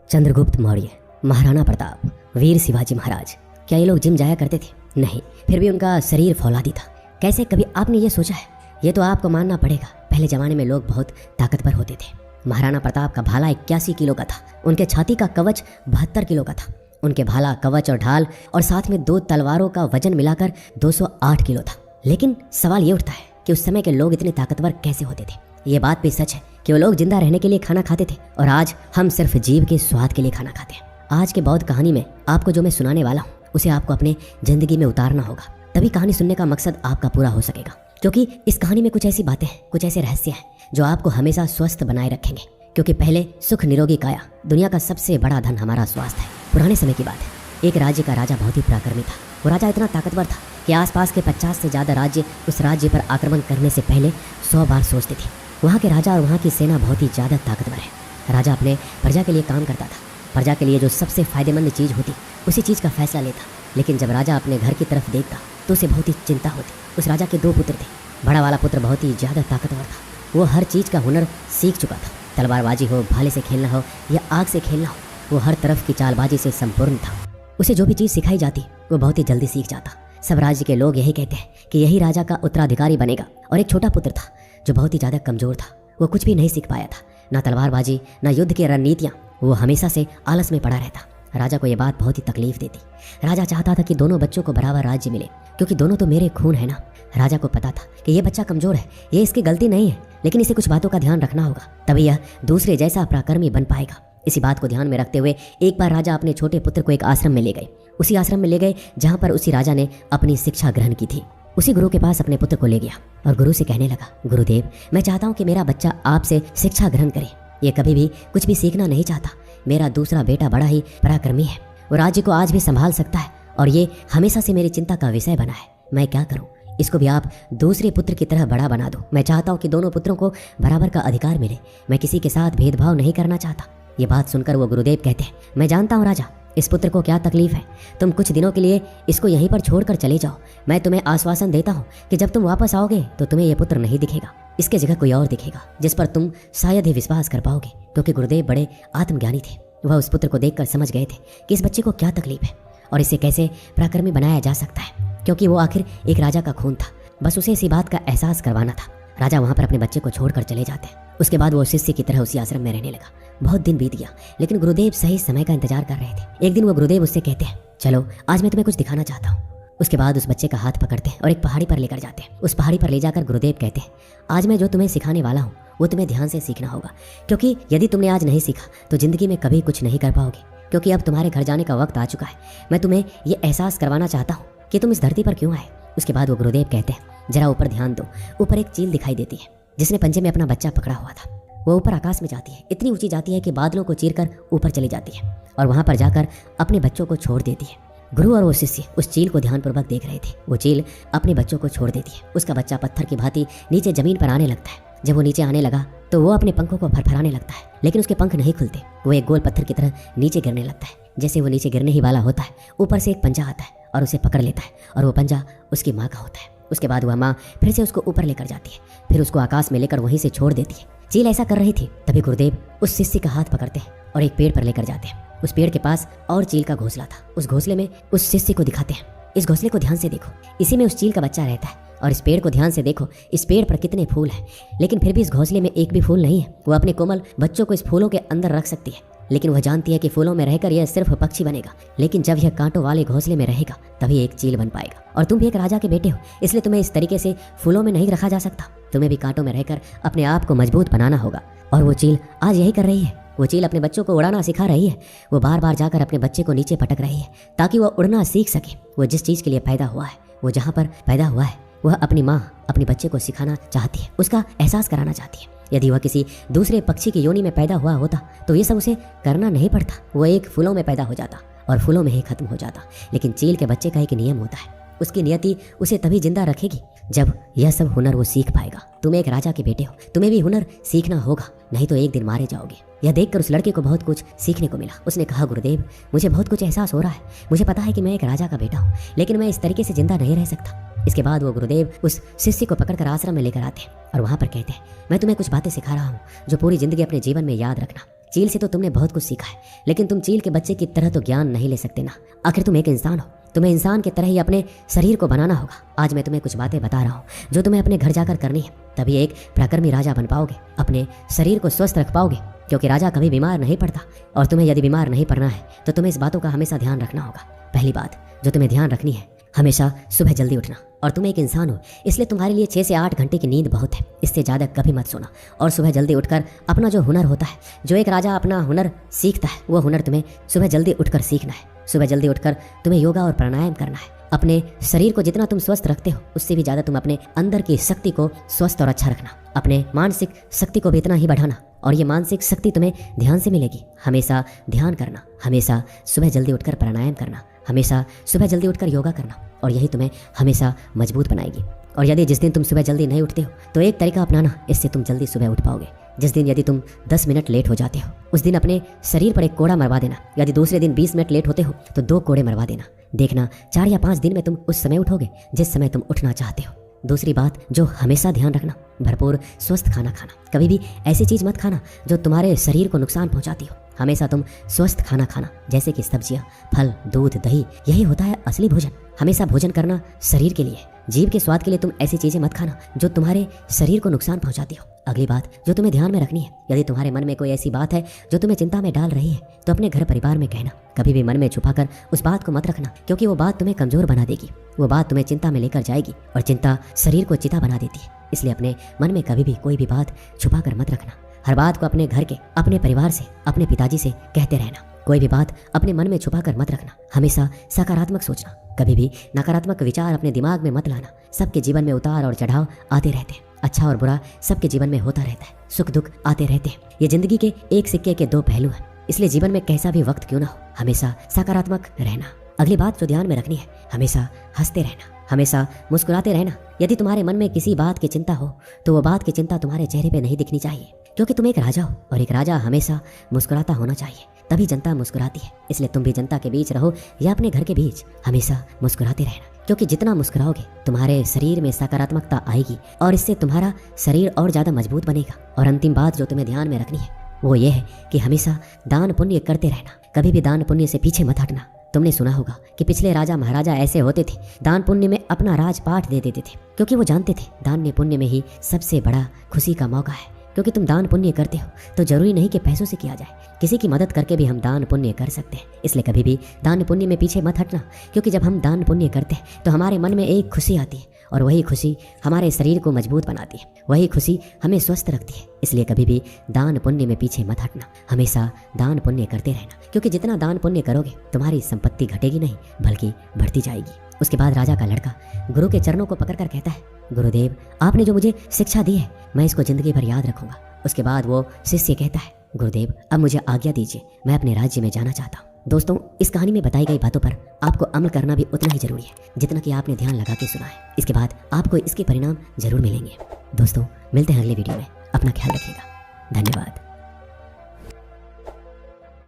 चंद्रगुप्त मौर्य, महाराणा प्रताप, वीर शिवाजी महाराज, क्या ये लोग जिम जाया करते थे? नहीं, फिर भी उनका शरीर फौलादी था। कैसे, कभी आपने ये सोचा है? ये तो आपको मानना पड़ेगा, पहले जमाने में लोग बहुत ताकतवर होते थे। महाराणा प्रताप का भाला 81 किलो का था, उनके छाती का कवच 72 किलो का था। उनके भाला, कवच और ढाल और साथ में 2 तलवारों का वजन मिलाकर 208 किलो था। लेकिन सवाल ये उठता है कि उस समय के लोग इतने ताकतवर कैसे होते थे? ये बात भी सच है कि वो लोग जिंदा रहने के लिए खाना खाते थे और आज हम सिर्फ जीव के स्वाद के लिए खाना खाते हैं। आज के बौद्ध कहानी में आपको जो मैं सुनाने वाला हूँ उसे आपको अपने जिंदगी में उतारना होगा, तभी कहानी सुनने का मकसद आपका पूरा हो सकेगा। क्योंकि इस कहानी में कुछ ऐसी बातें हैं, कुछ ऐसे रहस्य हैं जो आपको हमेशा स्वस्थ बनाए रखेंगे। क्योंकि पहले सुख निरोगी काया, दुनिया का सबसे बड़ा धन हमारा स्वास्थ्य है। पुराने समय की बात है, एक राज्य का राजा बहुत ही पराक्रमी था। वो राजा इतना ताकतवर था कि आसपास के 50 से ज़्यादा राज्य उस राज्य पर आक्रमण करने से पहले 100 बार सोचते थे। वहाँ के राजा और वहाँ की सेना बहुत ही ज़्यादा ताकतवर है। राजा अपने प्रजा के लिए काम करता था, प्रजा के लिए जो सबसे फायदेमंद चीज़ होती उसी चीज़ का फैसला लेता। लेकिन जब राजा अपने घर की तरफ देखता तो उसे बहुत ही चिंता होती। उस राजा के 2 पुत्र थे। बड़ा वाला पुत्र बहुत ही ज़्यादा ताकतवर था, वो हर चीज़ का हुनर सीख चुका था। तलवारबाजी हो, भाले से खेलना हो या आग से खेलना हो, वो हर तरफ की चालबाजी से संपूर्ण था। उसे जो भी चीज़ सिखाई जाती वो बहुत ही जल्दी सीख जाता। सब राज्य के लोग यही कहते हैं कि यही राजा का उत्तराधिकारी बनेगा। और एक छोटा पुत्र था जो बहुत ही ज़्यादा कमज़ोर था, वो कुछ भी नहीं सीख पाया था, ना तलवारबाजी, ना युद्ध की रणनीतियाँ। वो हमेशा से आलस में पड़ा रहता। राजा को यह बात बहुत ही तकलीफ देती। राजा चाहता था कि दोनों बच्चों को बराबर राज्य मिले, क्योंकि दोनों तो मेरे खून है ना। राजा को पता था कि ये बच्चा कमज़ोर है, ये इसकी गलती नहीं है, लेकिन इसे कुछ बातों का ध्यान रखना होगा, तभी यह दूसरे जैसा पराक्रमी बन पाएगा। इसी बात को ध्यान में रखते हुए एक बार राजा अपने छोटे पुत्र को एक आश्रम में ले गए। उसी आश्रम में ले गए जहाँ पर उसी राजा ने अपनी शिक्षा ग्रहण की थी। उसी गुरु के पास अपने पुत्र को ले गया और गुरु से कहने लगा, गुरुदेव, मैं चाहता हूँ कि मेरा बच्चा आपसे शिक्षा ग्रहण करे। ये कभी भी कुछ भी सीखना नहीं चाहता। मेरा दूसरा बेटा बड़ा ही पराक्रमी है, वो राज्य को आज भी संभाल सकता है और ये हमेशा से मेरी चिंता का विषय बना है। मैं क्या करूँ? इसको भी आप दूसरे पुत्र की तरह बड़ा बना दो। मैं चाहता हूँ कि दोनों पुत्रों को बराबर का अधिकार मिले। मैं किसी के साथ भेदभाव नहीं करना चाहता। ये बात सुनकर वो गुरुदेव कहते हैं, मैं जानता हूँ राजा, इस पुत्र को क्या तकलीफ है। तुम कुछ दिनों के लिए इसको यहीं पर छोड़कर चले जाओ। मैं तुम्हें आश्वासन देता हूँ कि जब तुम वापस आओगे तो तुम्हें यह पुत्र नहीं दिखेगा, इसके जगह कोई और दिखेगा जिस पर तुम शायद ही विश्वास कर पाओगे। क्योंकि गुरुदेव बड़े आत्मज्ञानी थे। वह उस पुत्र को देखकर समझ गए थे कि इस बच्चे को क्या तकलीफ है और इसे कैसे पराक्रमी बनाया जा सकता है, क्योंकि वो आखिर एक राजा का खून था। बस उसे इसी बात का एहसास करवाना था। राजा वहाँ पर अपने बच्चे को छोड़कर चले जाते हैं। उसके बाद वो शिष्य की तरह उसी आश्रम में रहने लगा। बहुत दिन बीत गया, लेकिन गुरुदेव सही समय का इंतजार कर रहे थे। एक दिन वो गुरुदेव उससे कहते हैं, चलो आज मैं तुम्हें कुछ दिखाना चाहता हूँ। उसके बाद उस बच्चे का हाथ पकड़ते हैं और एक पहाड़ी पर लेकर जाते हैं। उस पहाड़ी पर ले जाकर गुरुदेव कहते हैं, आज मैं जो तुम्हें सिखाने वाला हूँ वो तुम्हें ध्यान से सीखना होगा, क्योंकि यदि तुमने आज नहीं सीखा तो जिंदगी में कभी कुछ नहीं कर पाओगे। क्योंकि अब तुम्हारे घर जाने का वक्त आ चुका है। मैं तुम्हें ये एहसास करवाना चाहता हूँ कि तुम इस धरती पर क्यों आए। उसके बाद वो गुरुदेव कहते हैं, जरा ऊपर ध्यान दो। ऊपर एक चील दिखाई देती है जिसने पंजे में अपना बच्चा पकड़ा हुआ था। वो ऊपर आकाश में जाती है, इतनी ऊंची जाती है कि बादलों को चीरकर ऊपर चली जाती है और वहां पर जाकर अपने बच्चों को छोड़ देती है। गुरु और वो शिष्य उस चील को ध्यानपूर्वक देख रहे थे। वो चील अपने बच्चों को छोड़ देती है। उसका बच्चा पत्थर की भांति नीचे जमीन पर आने लगता है। जब वो नीचे आने लगा तो वो अपने पंखों को फरफराने लगता है, लेकिन उसके पंख नहीं खुलते। वो एक गोल पत्थर की तरह नीचे गिरने लगता है। जैसे वो नीचे गिरने ही वाला होता है, ऊपर से एक पंजा आता है और उसे पकड़ लेता है और वो पंजा उसकी माँ का होता है। उसके बाद वह माँ फिर से उसको ऊपर लेकर जाती है, फिर उसको आकाश में लेकर वहीं से छोड़ देती है। चील ऐसा कर रही थी, तभी गुरुदेव उस शिष्य का हाथ पकड़ते हैं और एक पेड़ पर लेकर जाते हैं। उस पेड़ के पास और चील का घोंसला था। उस घोंसले में उस शिष्य को दिखाते हैं, इस घोंसले को ध्यान से देखो, इसी में उस चील का बच्चा रहता है। और इस पेड़ को ध्यान से देखो, इस पेड़ पर कितने फूल हैं, लेकिन फिर भी इस घोंसले में एक भी फूल नहीं है। वो अपने कोमल बच्चों को इस फूलों के अंदर रख सकती है, लेकिन वह जानती है कि फूलों में रहकर यह सिर्फ पक्षी बनेगा, लेकिन जब यह कांटों वाले घोंसले में रहेगा तभी एक चील बन पाएगा। और तुम भी एक राजा के बेटे हो, इसलिए तुम्हें इस तरीके से फूलों में नहीं रखा जा सकता। तुम्हें भी कांटों में रहकर अपने आप को मजबूत बनाना होगा। और वो चील आज यही कर रही है। वो चील अपने बच्चों को उड़ाना सिखा रही है। वो बार बार जाकर अपने बच्चे को नीचे पटक रही है ताकि वह उड़ना सीख सके। वो जिस चीज़ के लिए पैदा हुआ है, वो जहाँ पर पैदा हुआ है, वह अपनी माँ अपने बच्चे को सिखाना चाहती है, उसका एहसास कराना चाहती है। यदि वह किसी दूसरे पक्षी की योनि में पैदा हुआ होता तो ये सब उसे करना नहीं पड़ता। वो एक फूलों में पैदा हो जाता और फूलों में ही खत्म हो जाता। लेकिन चील के बच्चे का एक नियम होता है, उसकी नियति उसे तभी जिंदा रखेगी जब यह सब हुनर वो सीख पाएगा। तुम एक राजा के बेटे हो, तुम्हें भी हुनर सीखना होगा, नहीं तो एक दिन मारे जाओगे। यह देखकर उस लड़के को बहुत कुछ सीखने को मिला। उसने कहा, गुरुदेव, मुझे बहुत कुछ एहसास हो रहा है। मुझे पता है कि मैं एक राजा का बेटा हूँ, लेकिन मैं इस तरीके से जिंदा नहीं रह सकता। इसके बाद वो गुरुदेव उस शिष्य को पकड़कर आश्रम में लेकर आते हैं और वहाँ पर कहते हैं, मैं तुम्हें कुछ बातें सिखा रहा हूँ जो पूरी जिंदगी अपने जीवन में याद रखना। चील से तो तुमने बहुत कुछ सीखा है, लेकिन तुम चील के बच्चे की तरह तो ज्ञान नहीं ले सकते ना। आखिर तुम एक इंसान हो, तुम्हें इंसान की तरह ही अपने शरीर को बनाना होगा। आज मैं तुम्हें कुछ बातें बता रहा हूँ जो तुम्हें अपने घर जाकर करनी है, तभी एक पराक्रमी राजा बन पाओगे, अपने शरीर को स्वस्थ रख पाओगे, क्योंकि राजा कभी बीमार नहीं पड़ता। और तुम्हें यदि बीमार नहीं पड़ना है तो तुम्हें इस बातों का हमेशा ध्यान रखना होगा। पहली बात जो तुम्हें ध्यान रखनी है, हमेशा सुबह जल्दी उठना। और तुम एक इंसान हो, इसलिए तुम्हारे लिए 6 से 8 घंटे की नींद बहुत है, इससे ज़्यादा कभी मत सोना। और सुबह जल्दी उठकर अपना जो हुनर होता है, जो एक राजा अपना हुनर सीखता है, वो हुनर तुम्हें सुबह जल्दी उठकर सीखना है। सुबह जल्दी उठकर तुम्हें योगा और प्राणायाम करना है। अपने शरीर को जितना तुम स्वस्थ रखते हो, उससे भी ज़्यादा तुम अपने अंदर की शक्ति को स्वस्थ और अच्छा रखना। अपने मानसिक शक्ति को भी इतना ही बढ़ाना, और ये मानसिक शक्ति तुम्हें ध्यान से मिलेगी। हमेशा ध्यान करना, हमेशा सुबह जल्दी उठकर प्राणायाम करना, हमेशा सुबह जल्दी उठकर योगा करना, और यही तुम्हें हमेशा मजबूत बनाएगी। और यदि जिस दिन तुम सुबह जल्दी नहीं उठते हो तो एक तरीका अपनाना, इससे तुम जल्दी सुबह उठ पाओगे। जिस दिन यदि तुम 10 मिनट लेट हो जाते हो, उस दिन अपने शरीर पर एक कोड़ा मरवा देना। यदि दूसरे दिन 20 मिनट लेट होते हो तो 2 कोड़े मरवा देना। देखना 4 या 5 दिन में तुम उस समय उठोगे जिस समय तुम उठना चाहते हो। दूसरी बात जो हमेशा ध्यान रखना, भरपूर स्वस्थ खाना खाना। कभी भी ऐसी चीज मत खाना जो तुम्हारे शरीर को नुकसान पहुंचाती हो। हमेशा तुम स्वस्थ खाना खाना, जैसे कि सब्जियां, फल, दूध, दही, यही होता है असली भोजन। हमेशा भोजन करना शरीर के लिए, जीभ के स्वाद के लिए। तुम ऐसी चीजें मत खाना जो तुम्हारे शरीर को नुकसान पहुंचाती हो। अगली बात जो तुम्हें ध्यान में रखनी है, यदि तुम्हारे मन में कोई ऐसी बात है जो तुम्हें चिंता में डाल रही है, तो अपने घर परिवार में कहना। कभी भी मन में छुपाकर उस बात को मत रखना, क्योंकि वो बात तुम्हें कमजोर बना देगी। वो बात तुम्हें चिंता में लेकर जाएगी, और चिंता शरीर को चिता बना देती है। इसलिए अपने मन में कभी भी कोई भी बात छुपा कर मत रखना। हर बात को अपने घर के, अपने परिवार से, अपने पिताजी से कहते रहना। कोई भी बात अपने मन में छुपा कर मत रखना। हमेशा सकारात्मक सोचना, कभी भी नकारात्मक विचार अपने दिमाग में मत लाना। सबके जीवन में उतार और चढ़ाव आते रहते हैं, अच्छा और बुरा सबके जीवन में होता रहता है, सुख दुख आते रहते हैं। ये जिंदगी के एक सिक्के के 2 पहलू हैं, इसलिए जीवन में कैसा भी वक्त क्यों ना हो, हमेशा सकारात्मक रहना। अगली बात जो ध्यान में रखनी है, हमेशा हंसते रहना, हमेशा मुस्कुराते रहना। यदि तुम्हारे मन में किसी बात की चिंता हो तो वो बात की चिंता तुम्हारे चेहरे पे नहीं दिखनी चाहिए, क्योंकि तुम एक राजा हो, और एक राजा हमेशा मुस्कुराता होना चाहिए, तभी जनता मुस्कुराती है। इसलिए तुम भी जनता के बीच रहो या अपने घर के बीच, हमेशा मुस्कुराते रहना, क्योंकि जितना मुस्कुराओगे तुम्हारे शरीर में सकारात्मकता आएगी, और इससे तुम्हारा शरीर और ज़्यादा मजबूत बनेगा। और अंतिम बात जो तुम्हें ध्यान में रखनी है वो ये है कि हमेशा दान पुण्य करते रहना, कभी भी दान पुण्य से पीछे मत हटना। तुमने सुना होगा कि पिछले राजा महाराजा ऐसे होते थे, दान पुण्य में अपना राजपाट दे देते थे, क्योंकि वो जानते थे दान पुण्य में ही सबसे बड़ा खुशी का मौका है। क्योंकि तुम दान पुण्य करते हो तो जरूरी नहीं कि पैसों से किया जाए, किसी की मदद करके भी हम दान पुण्य कर सकते हैं। इसलिए कभी भी दान पुण्य में पीछे मत हटना, क्योंकि जब हम दान पुण्य करते हैं तो हमारे मन में एक खुशी आती है, और वही खुशी हमारे शरीर को मजबूत बनाती है, वही खुशी हमें स्वस्थ रखती है। इसलिए कभी भी दान पुण्य में पीछे मत हटना, हमेशा दान पुण्य करते रहना, क्योंकि जितना दान पुण्य करोगे तुम्हारी संपत्ति घटेगी नहीं बल्कि बढ़ती जाएगी। उसके बाद राजा का लड़का गुरु के चरणों को पकड़कर कहता है, गुरुदेव आपने जो मुझे शिक्षा दी है मैं इसको जिंदगी भर याद रखूंगा। उसके बाद वो शिष्य कहता है, गुरुदेव अब मुझे आज्ञा दीजिए, मैं अपने राज्य में जाना चाहता हूँ। दोस्तों इस कहानी में बताई गई बातों पर आपको अमल करना भी उतना ही जरूरी है जितना कि आपने ध्यान लगा के सुना है। इसके बाद आपको इसके परिणाम जरूर मिलेंगे। दोस्तों मिलते हैं अगले वीडियो में, अपना ख्याल रखिएगा। धन्यवाद।